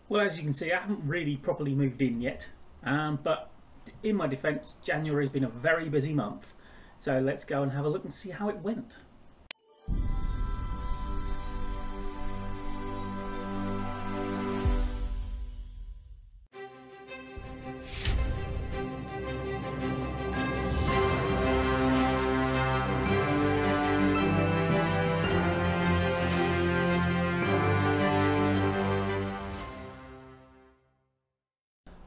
Well, as you can see, I haven't really properly moved in yet, but in my defence, January has been a very busy month, so let's go and have a look and see how it went.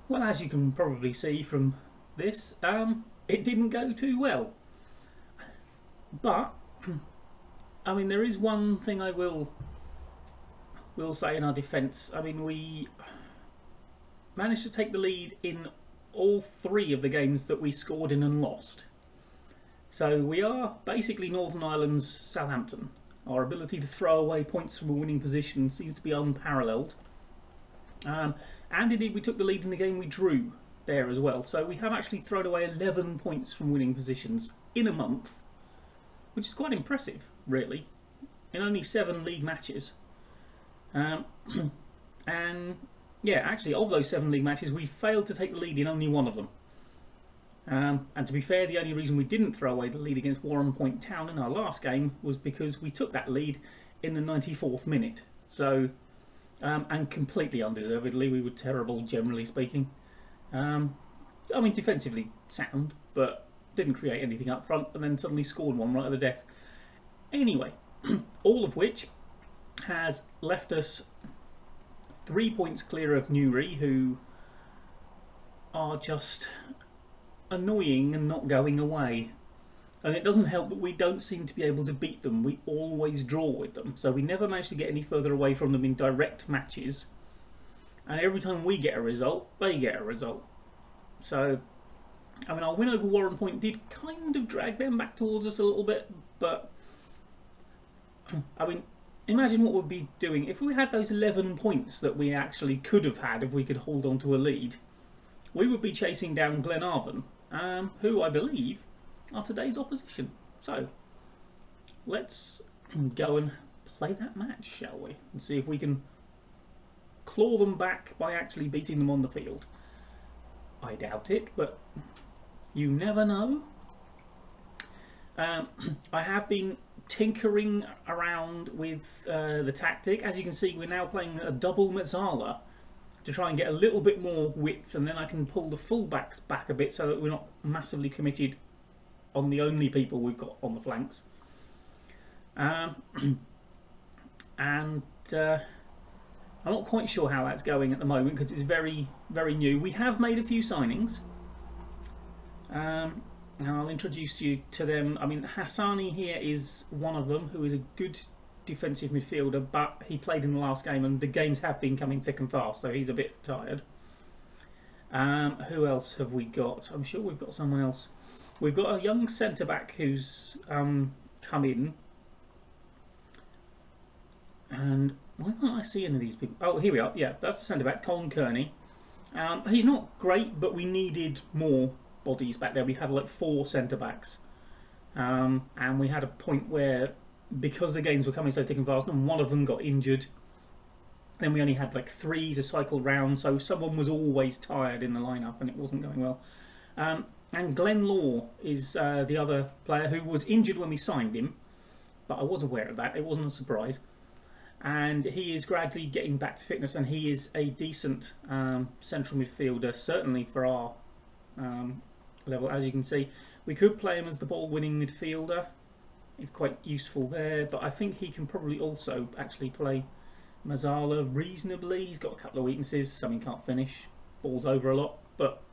Well, as you can probably see from this, it didn't go too well. But, I mean, there is one thing I will say in our defence. I mean, we managed to take the lead in all 3 of the games that we scored in and lost. So we are basically Northern Ireland's Southampton. Our ability to throw away points from a winning position seems to be unparalleled. And indeed we took the lead in the game we drew there as well. So we have actually thrown away 11 points from winning positions in a month, which is quite impressive, really, in only 7 league matches. And yeah, actually of those 7 league matches we failed to take the lead in only 1 of them. And to be fair, the only reason we didn't throw away the lead against Warren Point Town in our last game was because we took that lead in the 94th minute. So and completely undeservedly. We were terrible, generally speaking. I mean, defensively sound, but didn't create anything up front, and then suddenly scored one right at the death. Anyway, all of which has left us 3 points clear of Newry, who are just annoying and not going away. And it doesn't help that we don't seem to be able to beat them. We always draw with them. So we never manage to get any further away from them in direct matches. And every time we get a result, they get a result. So, I mean, our win over Warren Point did kind of drag them back towards us a little bit. But, I mean, imagine what we'd be doing if we had those 11 points that we actually could have had if we could hold on to a lead. We would be chasing down Glenarvan, who I believe are today's opposition. So let's go and play that match, shall we, and see if we can claw them back by actually beating them on the field. I doubt it, but you never know. I have been tinkering around with the tactic. As you can see, we're now playing a double Mezzala to try and get a little bit more width, and then I can pull the fullbacks back a bit so that we're not massively committed on the only people we've got on the flanks. And I'm not quite sure how that's going at the moment because it's very, very new. We have made a few signings. And I'll introduce you to them. I mean, Hassani here is one of them, who is a good defensive midfielder, but he played in the last game and the games have been coming thick and fast, so he's a bit tired. Who else have we got? I'm sure we've got someone else. We've got a young centre-back who's come in. And why can't I see any of these people? Oh, here we are. Yeah, that's the centre-back, Colin Kearney. He's not great, but we needed more bodies back there. We had like 4 centre-backs. And we had a point where, because the games were coming so thick and fast, and one of them got injured, then we only had like 3 to cycle round, so someone was always tired in the lineup and it wasn't going well. And Glenn Law is the other player who was injured when we signed him, but I was aware of that, it wasn't a surprise. And he is gradually getting back to fitness, and he is a decent central midfielder, certainly for our level. As you can see, we could play him as the ball-winning midfielder. He's quite useful there, but I think he can probably also actually play Mezzala reasonably. He's got a couple of weaknesses, something can't finish, balls over a lot, but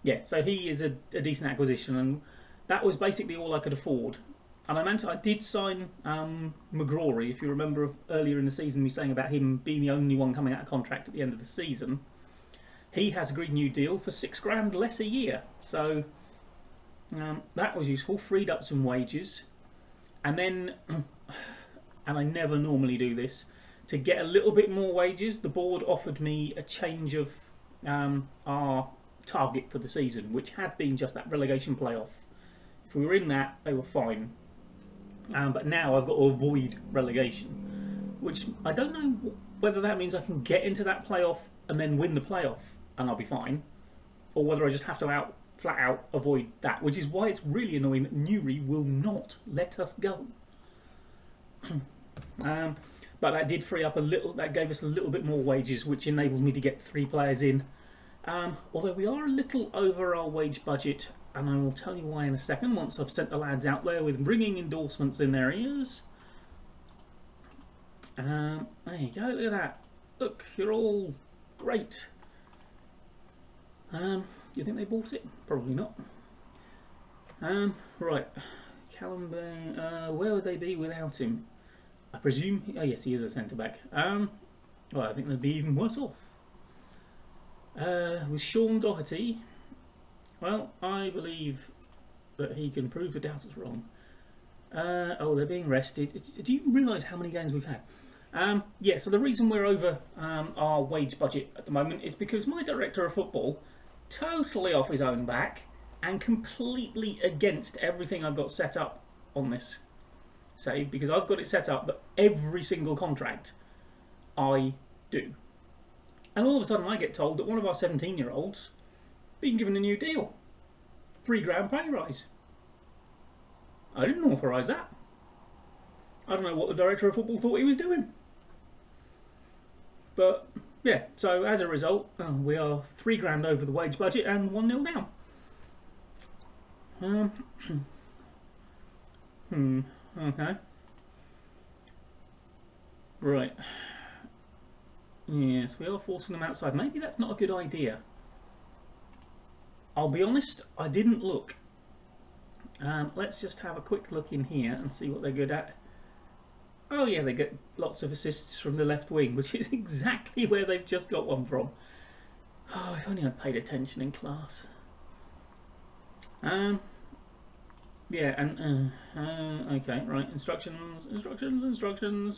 yeah, so he is a decent acquisition, and that was basically all I could afford. And I did sign McGrory. If you remember earlier in the season me saying about him being the only one coming out of contract at the end of the season. He has agreed a new deal for £6 less a year, so that was useful, freed up some wages. And then, and I never normally do this, to get a little bit more wages, the board offered me a change of our target for the season, which had been just that relegation playoff. If we were in that, they were fine. But now I've got to avoid relegation, which I don't know whether that means I can get into that playoff and then win the playoff and I'll be fine, or whether I just have to flat out avoid that, which is why it's really annoying that Newry will not let us go. But that did free up a little, that gave us a little bit more wages, which enabled me to get 3 players in. Although we are a little over our wage budget, and I will tell you why in a second, once I've sent the lads out there with ringing endorsements in their ears. There you go, look at that. Look, you're all great. Do you think they bought it? Probably not. Right, Callum Bay, where would they be without him? I presume, oh yes, he is a centre-back. Well, I think they'd be even worse off. With Sean Doherty, well, I believe that he can prove the doubters wrong. Oh, they're being rested. Do you realise how many games we've had? Yeah, so the reason we're over our wage budget at the moment is because my director of football, totally off his own back and completely against everything I've got set up on this save, because I've got it set up that every single contract I do. And all of a sudden I get told that one of our 17-year-olds being given a new deal. £3 pay rise. I didn't authorise that. I don't know what the director of football thought he was doing. But yeah, so as a result, we are £3 over the wage budget and 1-0 down. Okay. Right. Yes, we are forcing them outside. Maybe that's not a good idea. I'll be honest, I didn't look. Let's just have a quick look in here and see what they're good at. Oh yeah, they get lots of assists from the left wing, which is exactly where they've just got one from. Oh, if only I'd paid attention in class. Yeah, and okay, right, instructions,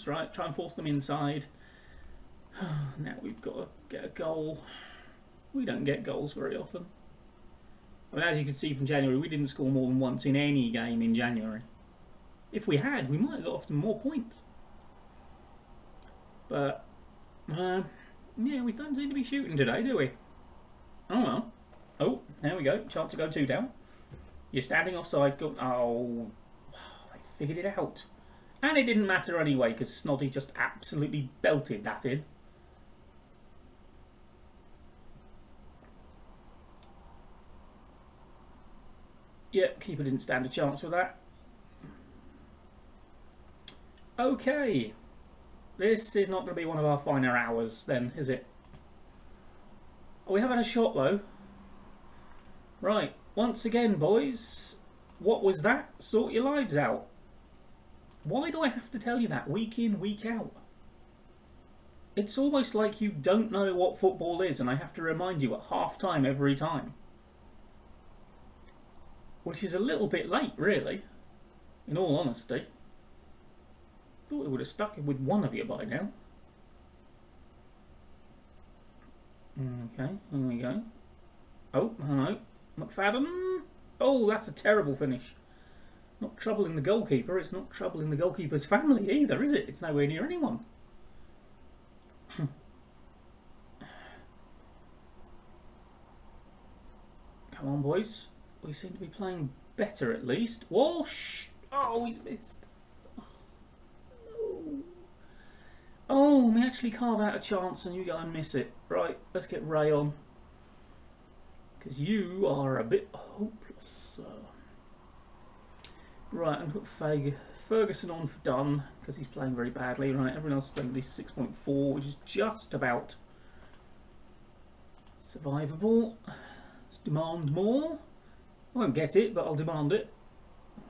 right, try and force them inside. Now we've got to get a goal. We don't get goals very often. I mean, as you can see from January, we didn't score more than once in any game in January. If we had, we might have got often more points. But, yeah, we don't seem to be shooting today, do we? Oh well. Oh, there we go, chance to go 2 down. You're standing offside. Go. Oh, they figured it out. And it didn't matter anyway, because Snoddy just absolutely belted that in. Yep, keeper didn't stand a chance with that. Okay. This is not going to be one of our finer hours then, is it? Oh, we have had a shot though. Right. Once again, boys, what was that? Sort your lives out. Why do I have to tell you that week in, week out? It's almost like you don't know what football is and I have to remind you at half-time every time. Which is a little bit late, really, in all honesty. Thought we would have stuck with one of you by now. Okay, here we go. Oh, hello. McFadden. Oh, that's a terrible finish. Not troubling the goalkeeper. It's not troubling the goalkeeper's family either, is it? It's nowhere near anyone. Come on, boys. We seem to be playing better at least. Walsh! Oh, he's missed. Oh, no. Oh, we actually carve out a chance and you go and miss it. Right, let's get Ray on. Because you are a bit hopeless. Right, and put Ferguson on for Dunn, because he's playing very badly. Right, everyone else is playing at least 6.4, which is just about survivable. Let's demand more. I won't get it, but I'll demand it.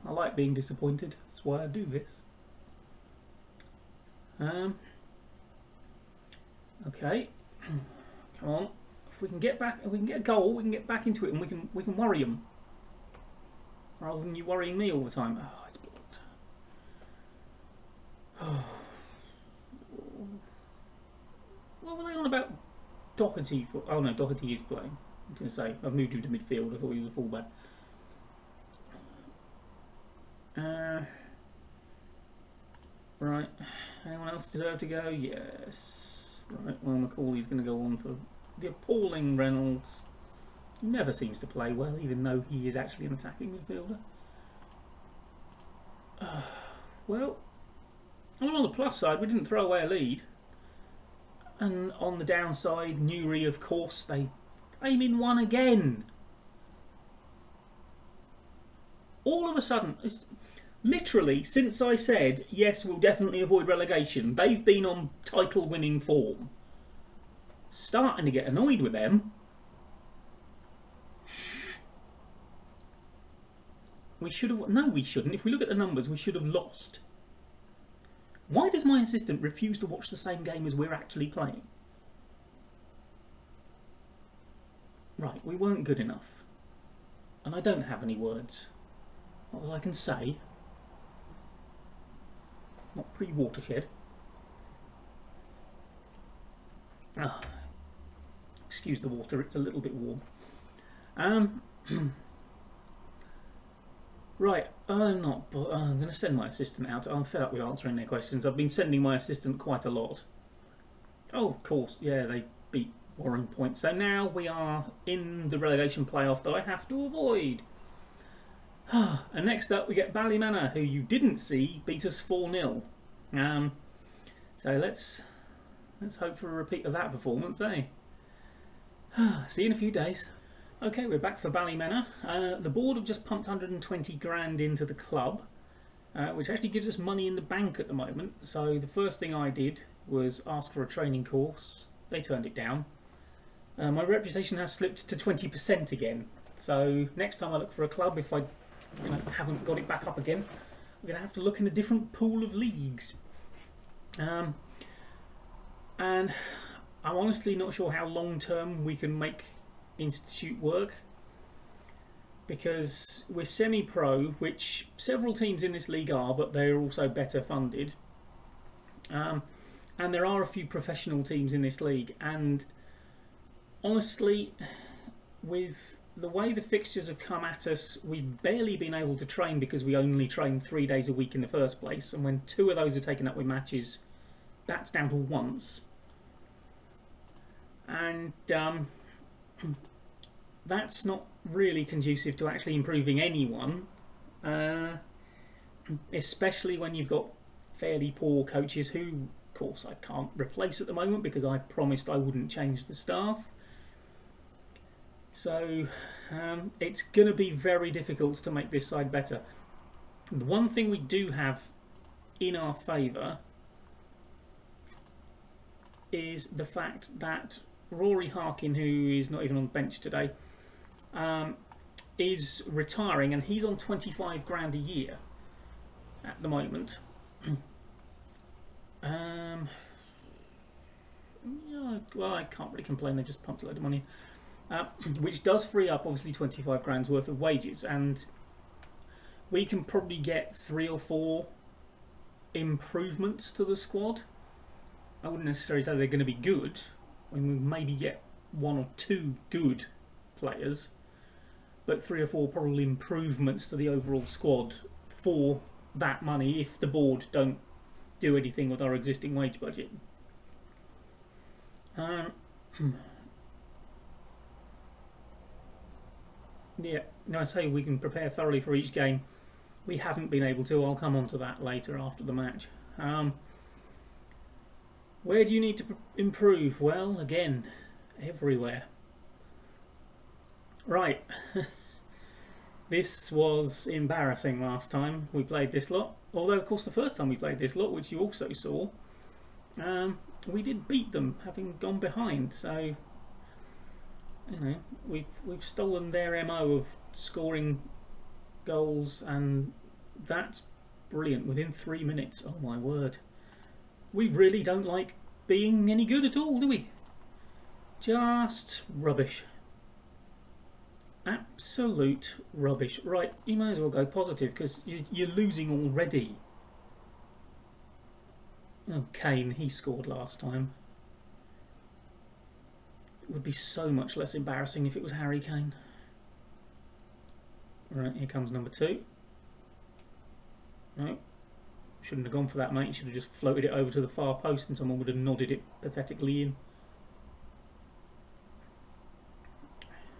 I like being disappointed. That's why I do this. Okay, come on. If we can get back, if we can get a goal, we can get back into it, and we can worry them rather than you worrying me all the time. Oh, it's blocked. Oh. What were they on about Doherty for? Oh no, Doherty is playing. I was going to say, I've moved him to midfield. I thought he was a fullback. Right. Anyone else deserve to go? Yes. Right, well, Macaulay's going to go on for the appalling Reynolds. He never seems to play well, even though he is actually an attacking midfielder. Well, on the plus side, we didn't throw away a lead. And on the downside, Newry, of course, they aim in one again. All of a sudden, literally, since I said, yes, we'll definitely avoid relegation, they've been on title-winning form. Starting to get annoyed with them. We should have... No, we shouldn't. If we look at the numbers, we should have lost. Why does my assistant refuse to watch the same game as we're actually playing? Right, we weren't good enough. And I don't have any words. Not that I can say. Not pre-watershed. Excuse the water, it's a little bit warm. Right, I'm going to send my assistant out. I'm fed up with answering their questions. I've been sending my assistant quite a lot. Oh, of course, yeah, they beat Warren Point. So now we are in the relegation playoff that I have to avoid. And next up we get Ballymanor, who you didn't see beat us 4-0. So let's hope for a repeat of that performance, eh? See you in a few days. Okay, we're back for Ballymanor. The board have just pumped 120 grand into the club, which actually gives us money in the bank at the moment. So the first thing I did was ask for a training course. They turned it down. My reputation has slipped to 20% again. So next time I look for a club, if I haven't got it back up again, I'm going to have to look in a different pool of leagues. And I'm honestly not sure how long term we can make Institute work, because we're semi-pro, which several teams in this league are, but they're also better funded, and there are a few professional teams in this league, and honestly, with the way the fixtures have come at us, we've barely been able to train because we only train 3 days a week in the first place, and when 2 of those are taken up with matches, that's down to once. And that's not really conducive to actually improving anyone, especially when you've got fairly poor coaches who, of course, I can't replace at the moment because I promised I wouldn't change the staff. So it's going to be very difficult to make this side better. The one thing we do have in our favour is the fact that Rory Harkin, who is not even on the bench today, is retiring, and he's on 25 grand a year at the moment. Yeah, well, I can't really complain, they just pumped a load of money in. Which does free up obviously 25 grand's worth of wages, and we can probably get 3 or 4 improvements to the squad. I wouldn't necessarily say they're going to be good. I mean, we maybe get 1 or 2 good players, but 3 or 4 probably improvements to the overall squad for that money if the board don't do anything with our existing wage budget. Yeah, now I say we can prepare thoroughly for each game. We haven't been able to. I'll come on to that later after the match. Where do you need to improve? Well, again, everywhere. Right. This was embarrassing last time we played this lot. Although, of course, the first time we played this lot, which you also saw, we did beat them, having gone behind. So, you know, we've stolen their MO of scoring goals, and that's brilliant. Within 3 minutes, oh my word. We really don't like being any good at all, do we? Just rubbish. Absolute rubbish. Right, you may as well go positive because you're losing already. Oh, Kane, he scored last time. It would be so much less embarrassing if it was Harry Kane. Right, here comes number 2. Right. Shouldn't have gone for that, mate. Should have just floated it over to the far post and someone would have nodded it pathetically in.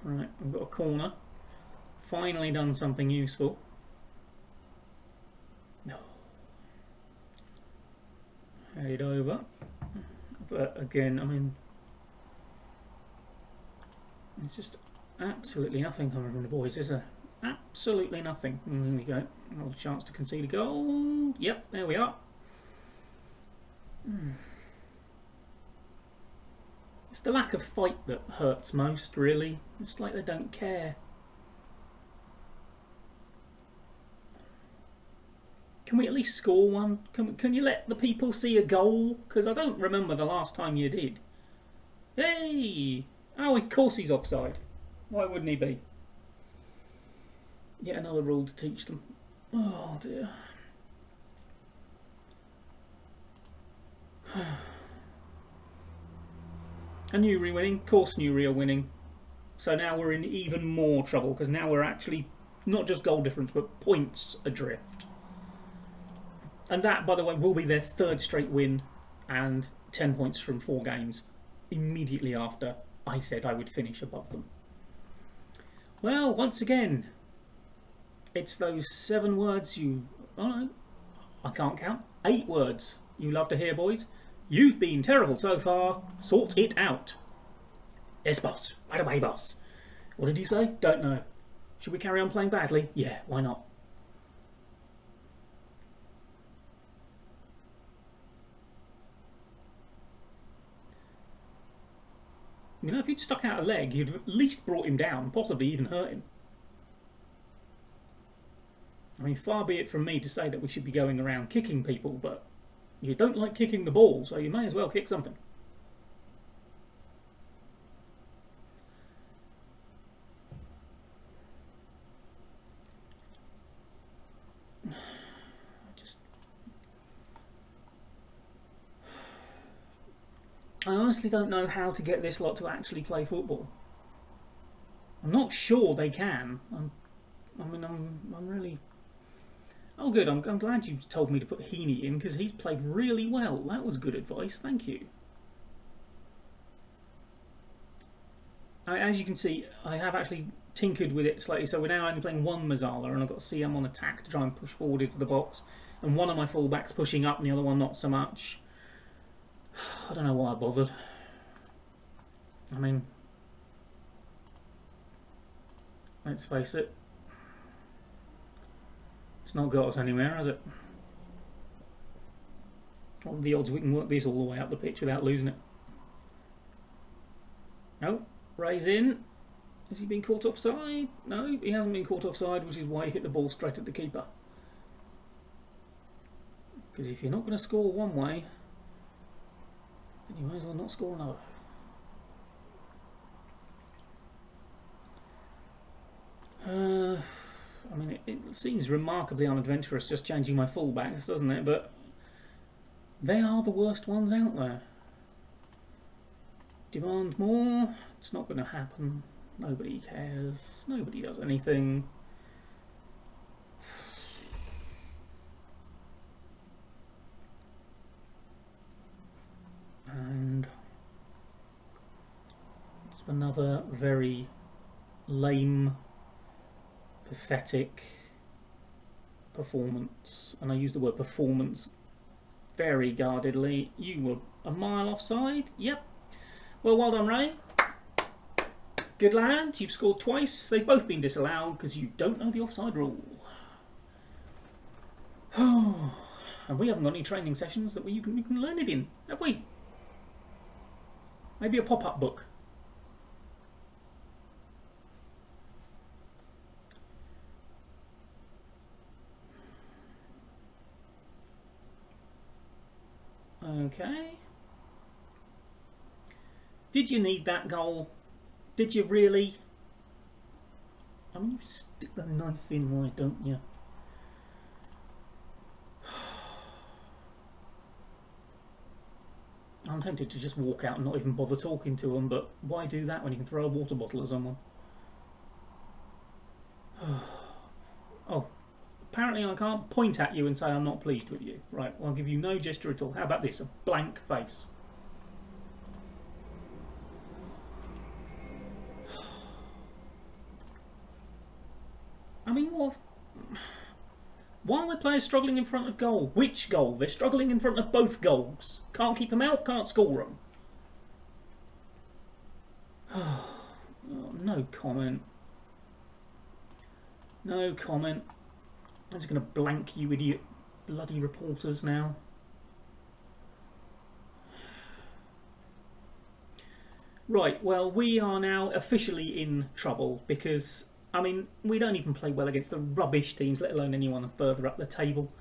Right, we've got a corner. Finally done something useful. No. Head over. But again, I mean, it's just absolutely nothing coming from the boys, is there? Absolutely nothing. There we go. Another chance to concede a goal. Yep, there we are. It's the lack of fight that hurts most, really. It's like they don't care. Can we at least score one? Can you let the people see a goal? Because I don't remember the last time you did. Hey! Oh, of course he's offside. Why wouldn't he be? Yet another rule to teach them. Oh dear. And Newry winning, of course Newry are winning. So now we're in even more trouble because now we're actually not just goal difference but points adrift. And that, by the way, will be their third straight win and 10 points from 4 games immediately after I said I would finish above them. Well, once again, it's those 7 words you... Oh no, I can't count. 8 words you love to hear, boys. You've been terrible so far. Sort it out. Yes, boss. Right away, boss. What did you say? Don't know. Should we carry on playing badly? Yeah, why not? You know, if you'd stuck out a leg, you'd have at least brought him down, possibly even hurt him. I mean, far be it from me to say that we should be going around kicking people, but you don't like kicking the ball, so you may as well kick something. I honestly don't know how to get this lot to actually play football. I'm not sure they can. I'm really... Oh good, I'm glad you told me to put Heaney in because he's played really well. That was good advice, thank you. As you can see, I have actually tinkered with it slightly, so we're now only playing one Mazzala and I've got CM on attack to try and push forward into the box, and one of my fullbacks pushing up and the other one not so much. I don't know why I bothered. I mean, let's face it, it's not got us anywhere, has it? What are the odds we can work this all the way up the pitch without losing it? No, Ray's in. Has he been caught offside? No, he hasn't been caught offside, which is why he hit the ball straight at the keeper. Because if you're not going to score one way, then you might as well not score another. I mean, it seems remarkably unadventurous just changing my fullbacks, doesn't it? But they are the worst ones out there. Demand more. It's not going to happen. Nobody cares. Nobody does anything. And it's another very lame, pathetic performance. And I use the word performance very guardedly. You were a mile offside. Yep. Well, well done, Ray. Good lad. You've scored twice. They've both been disallowed because you don't know the offside rule. Oh, and we haven't got any training sessions that you can learn it in, have we? Maybe a pop-up book. Okay. Did you need that goal? Did you really? I mean, you stick the knife in, why don't you? I'm tempted to just walk out and not even bother talking to them, but why do that when you can throw a water bottle at someone? Oh, apparently I can't point at you and say I'm not pleased with you. Right, well, I'll give you no gesture at all. How about this? A blank face. I mean, what? Why are the players struggling in front of goal? Which goal? They're struggling in front of both goals. Can't keep them out, can't score them. Oh, no comment. No comment. I'm just going to blank you idiot bloody reporters now. Right, well, we are now officially in trouble because, I mean, we don't even play well against the rubbish teams, let alone anyone further up the table.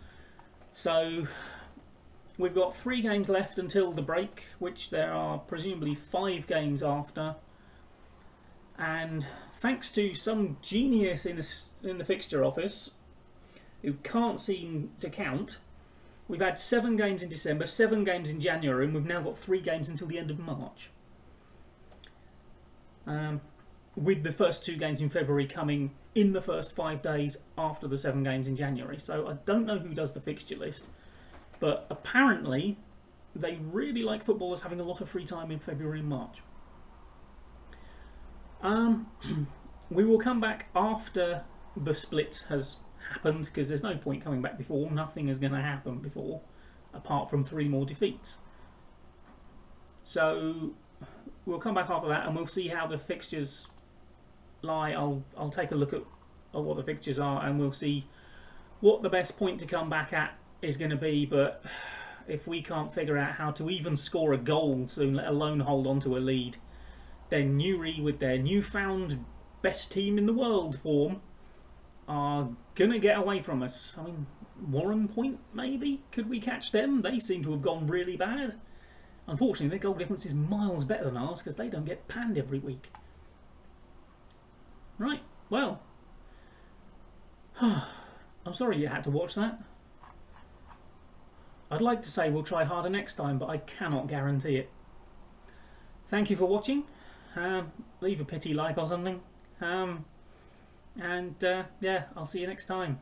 So, we've got 3 games left until the break, which there are presumably 5 games after. And thanks to some genius in the fixture office, who can't seem to count, we've had 7 games in December, 7 games in January, and we've now got 3 games until the end of March. With the first 2 games in February coming in the first 5 days after the 7 games in January. So I don't know who does the fixture list, but apparently they really like footballers having a lot of free time in February and March. We will come back after the split has happened, because there's no point coming back before. Nothing is going to happen before, apart from 3 more defeats. So we'll come back after that and we'll see how the fixtures lie. I'll take a look at what the fixtures are and we'll see what the best point to come back at is going to be. But if we can't figure out how to even score a goal soon, let alone hold on to a lead, then Newry, with their newfound best team in the world form, are going to get away from us. I mean, Warren Point, maybe? Could we catch them? They seem to have gone really bad. Unfortunately, their goal difference is miles better than ours because they don't get panned every week. Right, well, I'm sorry you had to watch that. I'd like to say we'll try harder next time, but I cannot guarantee it. Thank you for watching. Leave a pity like or something. Yeah, I'll see you next time.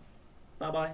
Bye bye.